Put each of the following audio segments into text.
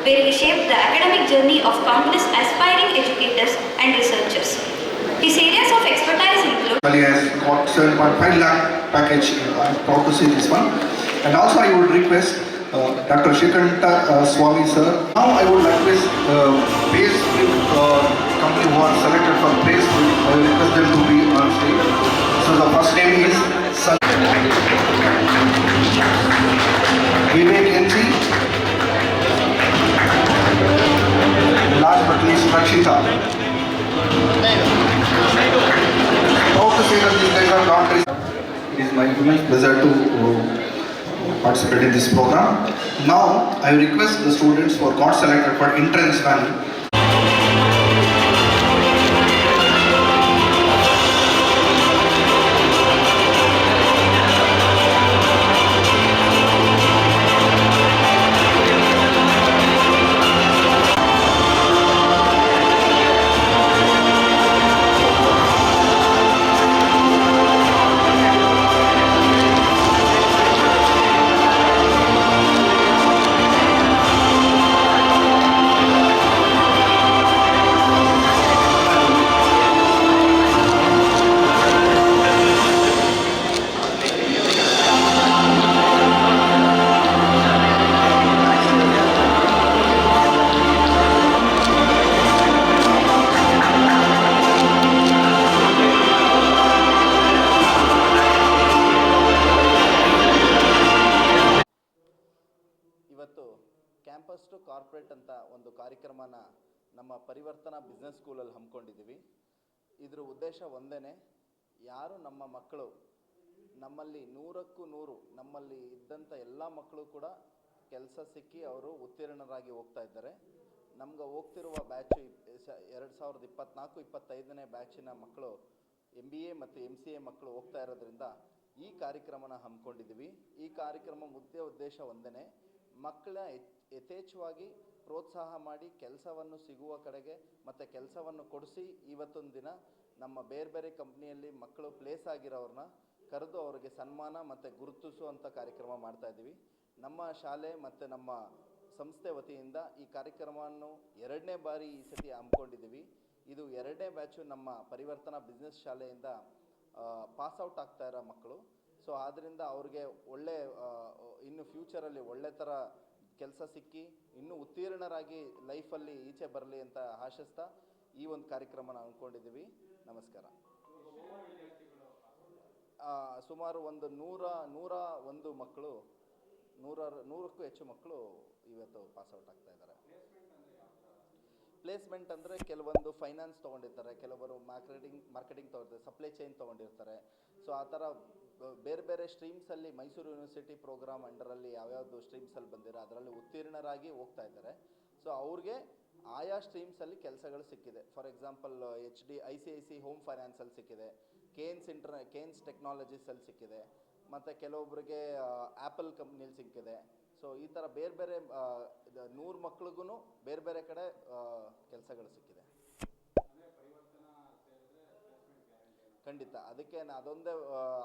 where he shaped the academic journey of countless aspiring educators and researchers. His areas of expertise include... He has got 7.5 lakh package. I'm proud to see this one. And also I would request Dr. Shikanta Swami sir. Now I would like this base company who are selected for base. I will request them to be on stage. So the first name is Vivek NC. Last but least Rakshita. How to say that these guys are not. It is my immense pleasure to participate in this program. Now I request the students who got selected for entrance panel. Campus to corporate ಅಂತ ಒಂದು ಕಾರ್ಯಕ್ರಮನ ನಮ್ಮ ಪರಿವರ್ತನಾ business ಸ್ಕೂಲಲ್ಲಿ ಹಮ್ಮಿಕೊಂಡಿದ್ದೀವಿ. ಇದ್ರ ಉದ್ದೇಶ ಒಂದೇ, ಯಾರು ನಮ್ಮ ಮಕ್ಕಳು ನಮ್ಮಲ್ಲಿ 100ಕ್ಕೂ 100 ನಮ್ಮಲ್ಲಿ ಇದ್ದಂಥ ಎಲ್ಲ ಮಕ್ಕಳು ಕೂಡ ಕೆಲಸ ಸಿಕ್ಕಿ ಅವರು ಉತ್ತೀರ್ಣರಾಗಿ ಹೋಗ್ತಾ ಇದ್ದಾರೆ. ನಮ್ಗೆ ಹೋಗ್ತಿರುವ ಬ್ಯಾಚು 2024-25ನೇ ಬ್ಯಾಚಿನ ಮಕ್ಕಳು MBA ಮತ್ತು MCA ಮಕ್ಕಳು ಹೋಗ್ತಾ ಇರೋದ್ರಿಂದ ಈ ಕಾರ್ಯಕ್ರಮನ ಹಮ್ಮಿಕೊಂಡಿದ್ದೀವಿ. ಈ ಕಾರ್ಯಕ್ರಮ ಉದ್ದೇಶ ಒಂದೇ, ಮಕ್ಕಳ ಯಥೇಚ್ಛವಾಗಿ ಪ್ರೋತ್ಸಾಹ ಮಾಡಿ ಕೆಲಸವನ್ನು ಸಿಗುವ ಕಡೆಗೆ ಮತ್ತು ಕೆಲಸವನ್ನು ಕೊಡಿಸಿ ಇವತ್ತೊಂದು ದಿನ ನಮ್ಮ ಬೇರೆ ಬೇರೆ ಕಂಪ್ನಿಯಲ್ಲಿ ಮಕ್ಕಳು ಪ್ಲೇಸ್ ಆಗಿರೋರನ್ನ ಕರೆದು ಅವರಿಗೆ ಸನ್ಮಾನ ಮತ್ತು ಗುರುತಿಸುವಂಥ ಕಾರ್ಯಕ್ರಮ ಮಾಡ್ತಾಯಿದ್ದೀವಿ. ನಮ್ಮ ಶಾಲೆ ಮತ್ತು ನಮ್ಮ ಸಂಸ್ಥೆ ವತಿಯಿಂದ ಈ ಕಾರ್ಯಕ್ರಮವನ್ನು 2ನೇ ಬಾರಿ ಈ ಸತಿ ಹಮ್ಮಿಕೊಂಡಿದ್ದೀವಿ. ಇದು 2ನೇ ಬ್ಯಾಚು ನಮ್ಮ ಪರಿವರ್ತನಾ ಬಿಸ್ನೆಸ್ ಶಾಲೆಯಿಂದ ಪಾಸ್ಔಟ್ ಆಗ್ತಾ ಇರೋ ಮಕ್ಕಳು. ಸೊ ಆದ್ದರಿಂದ ಅವ್ರಿಗೆ ಒಳ್ಳೆ ಇನ್ನು ಫ್ಯೂಚರಲ್ಲಿ ಒಳ್ಳೆ ಥರ ಕೆಲಸ ಸಿಕ್ಕಿ ಇನ್ನೂ ಉತ್ತೀರ್ಣರಾಗಿ ಲೈಫಲ್ಲಿ ಈಚೆ ಬರಲಿ ಅಂತ ಆಶಿಸ್ತಾ ಈ ಒಂದು ಕಾರ್ಯಕ್ರಮನ ಅಂದ್ಕೊಂಡಿದ್ದೀವಿ. ನಮಸ್ಕಾರ. ಸುಮಾರು ಒಂದು 101 ಮಕ್ಕಳು 100ಕ್ಕೂ ಹೆಚ್ಚು ಮಕ್ಕಳು ಇವತ್ತು ಪಾಸ್ಔಟ್ ಆಗ್ತಾ ಇದ್ದಾರೆ. ಪ್ಲೇಸ್ಮೆಂಟ್ ಅಂದರೆ ಕೆಲವೊಂದು ಫೈನಾನ್ಸ್ ತೊಗೊಂಡಿರ್ತಾರೆ, ಕೆಲವರು ಮಾರ್ಕೆಟಿಂಗ್ ತೊಗೊಂಡಿರ್ತಾರೆ, ಸಪ್ಲೈ ಚೈನ್ ತೊಗೊಂಡಿರ್ತಾರೆ. ಸೊ ಆ ಥರ ಬೇರೆ ಬೇರೆ ಸ್ಟ್ರೀಮ್ಸಲ್ಲಿ ಮೈಸೂರು ಯೂನಿವರ್ಸಿಟಿ ಪ್ರೋಗ್ರಾಮ್ ಅಂಡರಲ್ಲಿ ಯಾವ್ಯಾವುದು ಸ್ಟ್ರೀಮ್ಸಲ್ಲಿ ಬಂದಿರೋ ಅದರಲ್ಲಿ ಉತ್ತೀರ್ಣರಾಗಿ ಹೋಗ್ತಾ ಇದ್ದಾರೆ. ಸೊ ಅವ್ರಿಗೆ ಆಯಾ ಸ್ಟ್ರೀಮ್ಸಲ್ಲಿ ಕೆಲಸಗಳು ಸಿಕ್ಕಿದೆ. ಫಾರ್ ಎಕ್ಸಾಂಪಲ್ ICIC ಹೋಮ್ ಫೈನಾನ್ಸಲ್ಲಿ ಸಿಕ್ಕಿದೆ, ಕೇನ್ಸ್ ಟೆಕ್ನಾಲಜೀಸಲ್ಲಿ ಸಿಕ್ಕಿದೆ, ಮತ್ತು ಕೆಲವೊಬ್ಬರಿಗೆ ಆ್ಯಪಲ್ ಕಂಪ್ನಿಯಲ್ಲಿ ಸಿಕ್ಕಿದೆ. ಸೊ ಈ ಥರ ಬೇರೆ ಬೇರೆ 100 ಮಕ್ಳಿಗೂ ಬೇರೆ ಬೇರೆ ಕಡೆ ಕೆಲಸಗಳು ಸಿಕ್ಕಿದೆ. ಖಂಡಿತ ಅದಕ್ಕೆ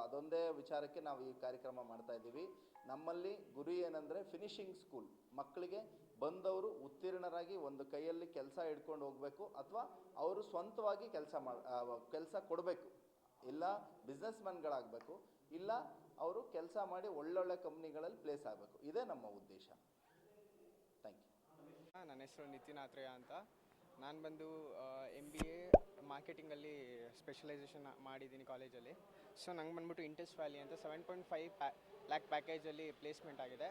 ಅದೊಂದೇ ವಿಚಾರಕ್ಕೆ ನಾವು ಈ ಕಾರ್ಯಕ್ರಮ ಮಾಡ್ತಾ ಇದ್ದೀವಿ. ನಮ್ಮಲ್ಲಿ ಗುರಿ ಏನಂದರೆ ಫಿನಿಷಿಂಗ್ ಸ್ಕೂಲ್, ಮಕ್ಕಳಿಗೆ ಬಂದವರು ಉತ್ತೀರ್ಣರಾಗಿ ಒಂದು ಕೈಯಲ್ಲಿ ಕೆಲಸ ಹಿಡ್ಕೊಂಡು ಹೋಗಬೇಕು, ಅಥವಾ ಅವರು ಸ್ವಂತವಾಗಿ ಕೆಲಸ ಕೊಡಬೇಕು, ಇಲ್ಲ ಬಿಸ್ನೆಸ್ ಮ್ಯಾನ್ಗಳಾಗಬೇಕು, ಇಲ್ಲ ಅವರು ಕೆಲಸ ಮಾಡಿ ಒಳ್ಳೊಳ್ಳೆ ಕಂಪ್ನಿಗಳಲ್ಲಿ ಪ್ಲೇಸ್ ಆಗಬೇಕು. ಇದೇ ನಮ್ಮ ಉದ್ದೇಶ. Thank you. ನನ್ನ ಹೆಸರು ನಿತಿನ್ ಆತ್ರೇಯ ಅಂತ. ನಾನು ಬಂದು MBA ಮಾರ್ಕೆಟಿಂಗಲ್ಲಿ ಸ್ಪೆಷಲೈಸೇಷನ್ ಮಾಡಿದ್ದೀನಿ ಕಾಲೇಜಲ್ಲಿ. ಸೊ ನಂಗೆ ಬಂದ್ಬಿಟ್ಟು ಇಂಟೆಸ್ಟ್ ವ್ಯಾಲಿ ಅಂತ 7.5 ಲ್ಯಾಕ್ ಪ್ಯಾಕೇಜಲ್ಲಿ ಪ್ಲೇಸ್ಮೆಂಟ್ ಆಗಿದೆ.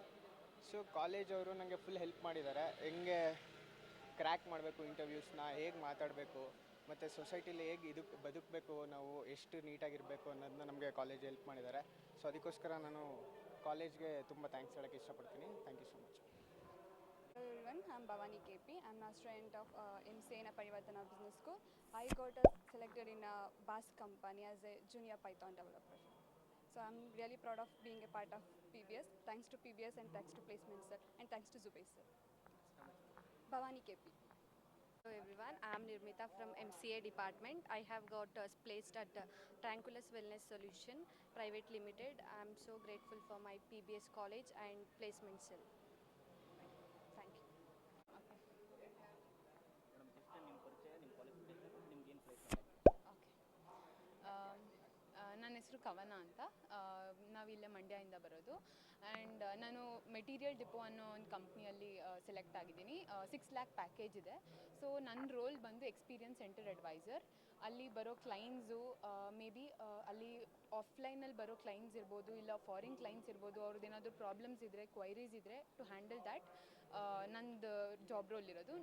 ಸೊ ಕಾಲೇಜವರು ನನಗೆ ಫುಲ್ ಹೆಲ್ಪ್ ಮಾಡಿದ್ದಾರೆ. ಹೆಂಗೆ ಕ್ರ್ಯಾಕ್ ಮಾಡಬೇಕು ಇಂಟರ್ವ್ಯೂಸ್ನ, ಹೇಗೆ ಮಾತಾಡಬೇಕು, ಮತ್ತು ಸೊಸೈಟಿಲಿ ಹೇಗೆ ಬದುಕಬೇಕು, ನಾವು ಎಷ್ಟು ನೀಟಾಗಿರಬೇಕು ಅನ್ನೋದನ್ನ ನಮಗೆ ಕಾಲೇಜ್ ಹೆಲ್ಪ್ ಮಾಡಿದ್ದಾರೆ. ಸೊ ಅದಕ್ಕೋಸ್ಕರ ನಾನು ಕಾಲೇಜ್ಗೆ ತುಂಬ ಥ್ಯಾಂಕ್ಸ್ ಹೇಳೋಕ್ಕೆ ಇಷ್ಟಪಡ್ತೀನಿ. Thank you so much. Hello everyone, I'm Bhavani KP. I'm a student of MCA in Parivartana Business School. I got selected in a BASC company as a junior Python developer. So I'm really proud of being a part of PBS. Thanks to PBS and thanks to placement sir and thanks to Zubair sir. Bhavani KP. Hello everyone, I am Nirmita from MCA department. I have got placed at Tranquilus Wellness Solution Private Limited. I am so grateful for my PBS college and placement cell. Thank you. ಹೆಸರು ಕವನ ಅಂತ. ನಾವಿಲ್ಲೇ ಮಂಡ್ಯದಿಂದ ಬರೋದು. And ನಾನು material depot ಅನ್ನೋ ಒಂದು ಕಂಪ್ನಿಯಲ್ಲಿ select ಆಗಿದ್ದೀನಿ. 6 lakh ಪ್ಯಾಕೇಜ್ ಇದೆ. ಸೊ ನನ್ನ ರೋಲ್ ಬಂದು ಎಕ್ಸ್ಪೀರಿಯನ್ಸ್ ಸೆಂಟರ್ ಅಡ್ವೈಸರ್. ಅಲ್ಲಿ ಬರೋ ಕ್ಲೈಂಟ್ಸು ಮೇ ಬಿ ಅಲ್ಲಿ ಆಫ್ಲೈನಲ್ಲಿ ಬರೋ ಕ್ಲೈಂಟ್ಸ್ ಇರ್ಬೋದು, ಇಲ್ಲ ಫಾರಿನ್ ಕ್ಲೈಂಟ್ಸ್ ಇರ್ಬೋದು, ಅವ್ರದ್ದು ಏನಾದರೂ ಪ್ರಾಬ್ಲಮ್ಸ್ ಇದ್ದರೆ, ಕ್ವೈರೀಸ್ ಇದ್ದರೆ, ಟು ಹ್ಯಾಂಡಲ್ ದ್ಯಾಟ್ ನಂದು ಜಾಬ್ ರೋಲ್ ಇರೋದು.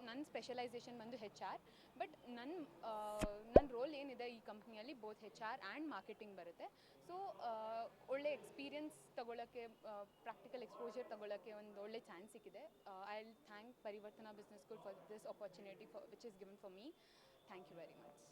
ನನ್ನ ಸ್ಪೆಷಲೈಸೇಷನ್ ಬಂದು HR, ಬಟ್ ನನ್ನ ರೋಲ್ ಏನಿದೆ ಈ ಕಂಪ್ನಿಯಲ್ಲಿ ಬೋತ್ HR ಆ್ಯಂಡ್ ಮಾರ್ಕೆಟಿಂಗ್ ಬರುತ್ತೆ. ಸೊ ಒಳ್ಳೆ ಎಕ್ಸ್ಪೀರಿಯನ್ಸ್ ತೊಗೊಳಕ್ಕೆ, ಪ್ರಾಕ್ಟಿಕಲ್ ಎಕ್ಸ್ಪೋಜರ್ ತೊಗೊಳಕ್ಕೆ ಒಂದು ಒಳ್ಳೆ ಚಾನ್ಸ್ ಸಿಕ್ಕಿದೆ. I will thank Parivartana business school for this opportunity which is given for me. Thank you very much.